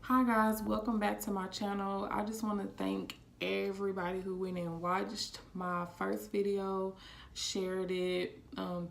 Hi guys, welcome back to my channel. I just want to thank everybody who went and watched my first video, shared it.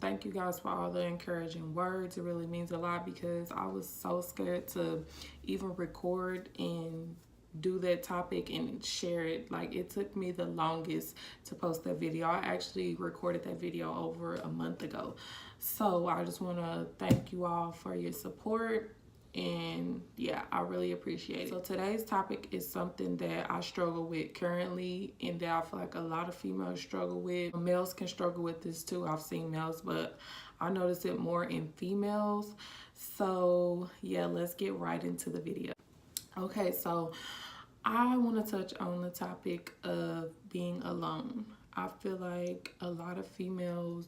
Thank you guys for all the encouraging words. It really means a lot because I was so scared to even record and do that topic and share it. Like, it took me the longest to post that video. I actually recorded that video over a month ago. So I just want to thank you all for your support. And yeah, I really appreciate it. So today's topic is something that I struggle with currently, and that I feel like a lot of females struggle with. Males can struggle with this too. I've seen males, but I notice it more in females. So yeah, let's get right into the video. Okay, so I want to touch on the topic of being alone. I feel like a lot of females,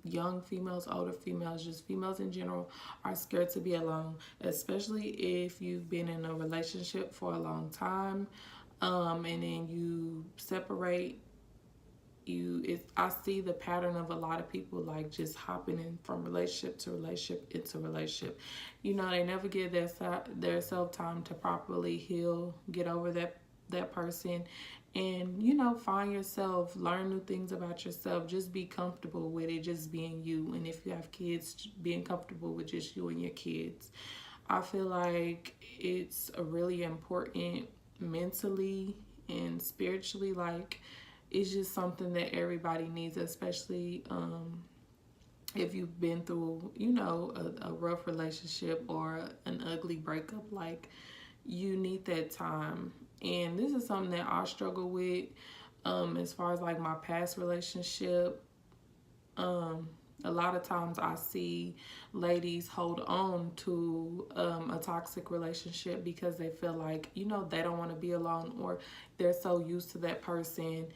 young females, older females, just females in general, are scared to be alone, especially if you've been in a relationship for a long time, and then you separate. I see the pattern of a lot of people like just hopping in from relationship to relationship into relationship. They never give their self time to properly heal, get over that person, and find yourself, learn new things about yourself. Just be comfortable with it, just being you. And if you have kids, being comfortable with just you and your kids. I feel like it's a really important mentally and spiritually. Like, it's just something that everybody needs, especially if you've been through, a rough relationship or an ugly breakup. Like, you need that time. And this is something that I struggle with, as far as like my past relationship. A lot of times I see ladies hold on to a toxic relationship because they feel like, they don't want to be alone, or they're so used to that person.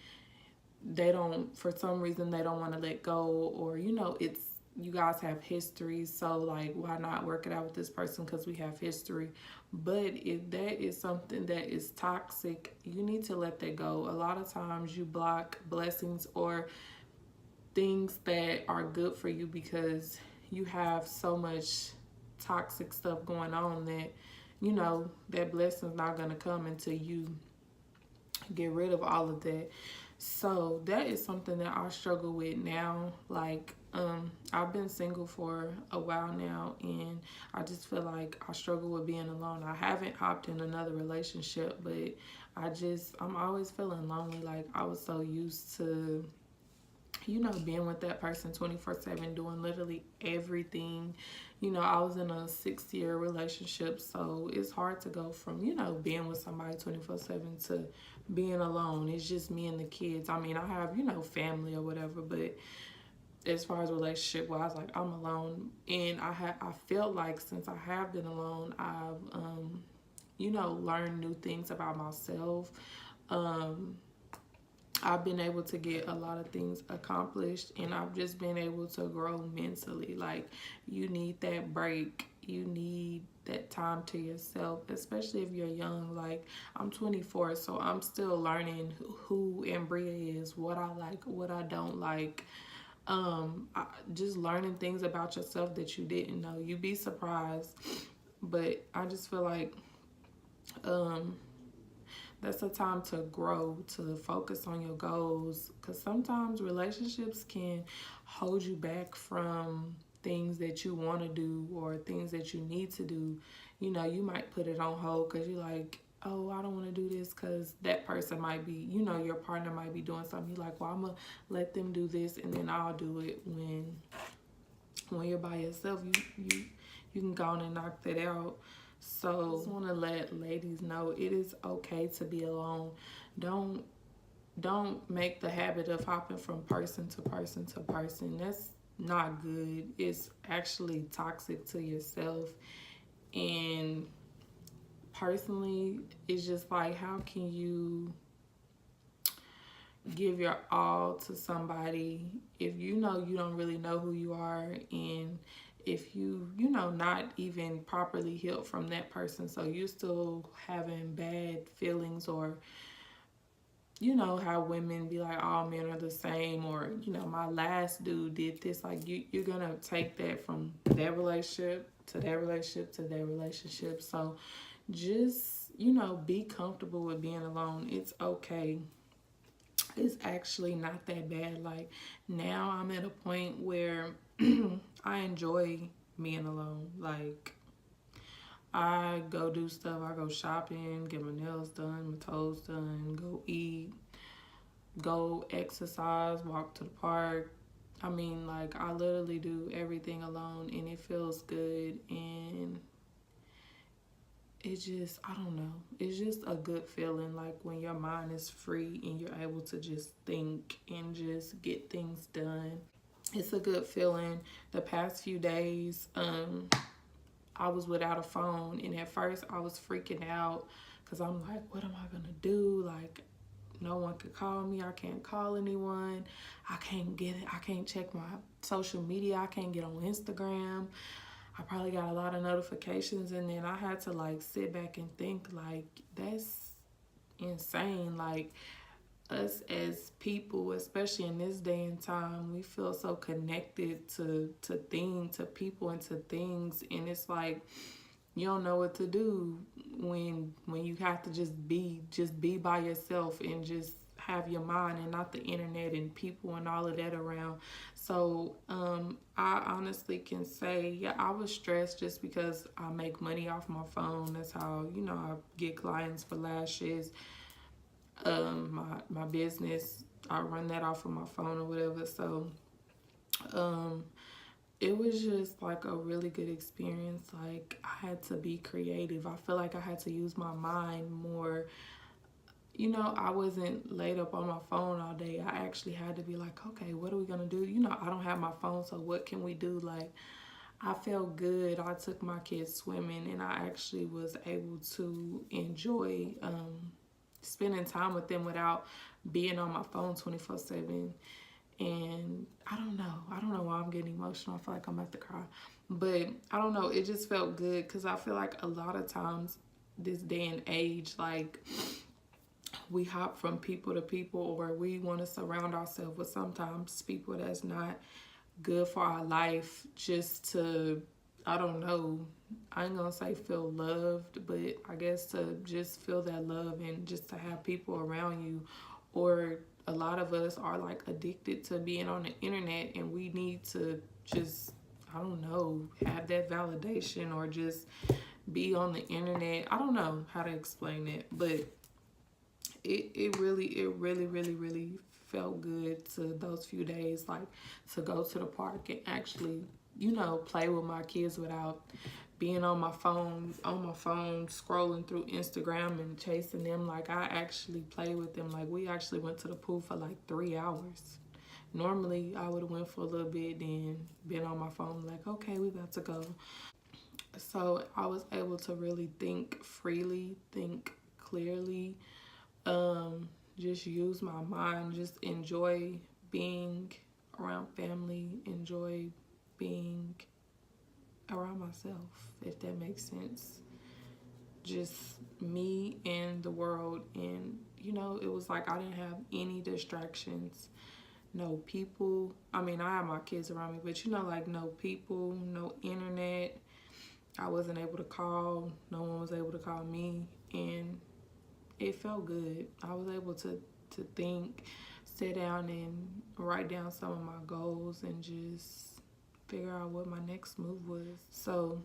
For some reason, they don't want to let go, or, you guys have history. So like, why not work it out with this person because we have history? But if that is something that is toxic, you need to let that go. A lot of times you block blessings or things that are good for you because you have so much toxic stuff going on that that blessing's not going to come until you get rid of all of that. So that is something that I struggle with now. Like, I've been single for a while now, and I just feel like I struggle with being alone. I haven't hopped in another relationship, but I'm always feeling lonely. Like, I was so used to being with that person 24/7, doing literally everything. I was in a 6-year relationship, so it's hard to go from, being with somebody 24/7 to being alone. It's just me and the kids. I mean, I have, family or whatever, but as far as relationship wise, like, I'm alone. And I felt like since I have been alone, I've, learned new things about myself. I've been able to get a lot of things accomplished, and I've just been able to grow mentally. Like, you need that break. You need that time to yourself, especially if you're young. Like, I'm 24, so I'm still learning who Ambria is, what I like, what I don't like. Just learning things about yourself that you didn't know. You'd be surprised. But I just feel like that's a time to grow, to focus on your goals, because sometimes relationships can hold you back from things that you want to do or things that you need to do. You might put it on hold because you're like, oh, I don't want to do this because that person might be, your partner might be doing something. You're like, well, I'm going to let them do this and then I'll do it. When you're by yourself, you can go on and knock that out. So I just want to let ladies know it is okay to be alone. Don't make the habit of hopping from person to person to person. That's not good. It's actually toxic to yourself. And personally, it's just like, how can you give your all to somebody if you don't really know who you are, and if not even properly healed from that person, so you're still having bad feelings, or how women be like, all men are the same, or my last dude did this. Like, you're gonna take that from that relationship to that relationship to that relationship. So just, you know, be comfortable with being alone. It's okay. It's actually not that bad. Like, now I'm at a point where I enjoy being alone. Like, I go do stuff. I go shopping, get my nails done, my toes done, go eat, go exercise, walk to the park. I mean, like, I literally do everything alone, and it feels good. And it just, I don't know, it's just a good feeling, like when your mind is free and you're able to just think and just get things done. It's a good feeling. The past few days, I was without a phone, and at first I was freaking out because I'm like, what am I gonna do? Like, no one could call me. I can't call anyone. I can't get it. I can't check my social media. I can't get on Instagram. I probably got a lot of notifications, and then I had to like sit back and think, like, that's insane. Like, us as people, especially in this day and time, we feel so connected to people and to things, and it's like you don't know what to do when you have to just be by yourself and just have your mind and not the internet and people and all of that around. So I honestly can say, yeah, I was stressed just because I make money off my phone. That's how, you know, I get clients for lashes. My business, I run that off of my phone or whatever. So um it was just like a really good experience. Like, I had to be creative. I feel like I had to use my mind more. You know, I wasn't laid up on my phone all day. I actually had to be like, okay, what are we gonna do? You know, I don't have my phone, so what can we do? Like, I felt good. I took my kids swimming, and I actually was able to enjoy spending time with them without being on my phone 24/7. And I don't know why I'm getting emotional. I feel like I'm about to cry, but I don't know, it just felt good because I feel like a lot of times this day and age, like, we hop from people to people, or we want to surround ourselves with sometimes people that's not good for our life, just to, I don't know, I ain't gonna say feel loved, but I guess to just feel that love and just to have people around you. Or a lot of us are like addicted to being on the internet, and we need to just, I don't know, have that validation or just be on the internet. I don't know how to explain it, but it really felt good to those few days, like, to go to the park and actually, you know, play with my kids without being on my phone scrolling through Instagram and chasing them. Like, I actually play with them. Like, we actually went to the pool for like 3 hours. Normally I would have went for a little bit, then been on my phone like, okay, we about to go. So I was able to really think freely, think clearly, just use my mind, just enjoy being around family, enjoy being around myself, if that makes sense. Just me and the world. And, you know, it was like I didn't have any distractions, no people. I mean, I have my kids around me, but, you know, like, no people, no internet. I wasn't able to call, no one was able to call me, and it felt good. I was able to think, sit down and write down some of my goals and just figure out what my next move was. So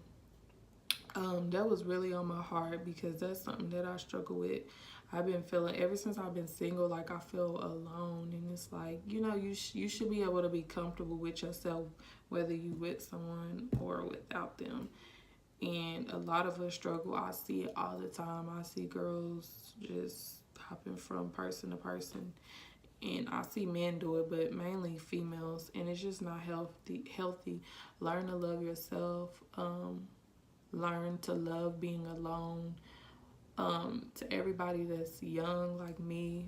that was really on my heart because that's something that I struggle with. I've been feeling ever since I've been single, like, I feel alone, and it's like, you know, you should be able to be comfortable with yourself, whether you with someone or without them. And a lot of us struggle. I see it all the time. I see girls just hopping from person to person, and I see men do it, but mainly females, and it's just not healthy. Learn to love yourself. Learn to love being alone. To everybody that's young like me,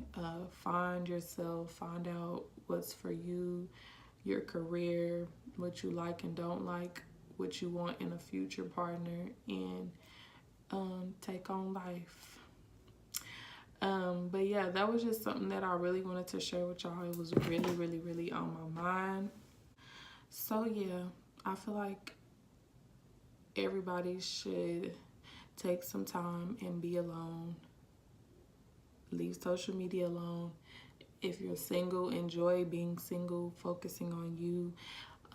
find yourself, find out what's for you, your career, what you like and don't like, what you want in a future partner, and take on life. But yeah, that was just something that I really wanted to share with y'all. It was really on my mind. So yeah, I feel like everybody should take some time and be alone. Leave social media alone. If you're single, enjoy being single, focusing on you,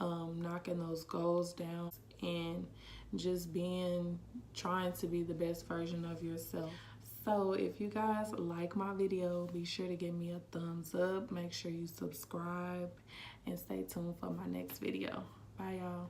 knocking those goals down, and just trying to be the best version of yourself. So if you guys like my video, be sure to give me a thumbs up. Make sure you subscribe and stay tuned for my next video. Bye, y'all.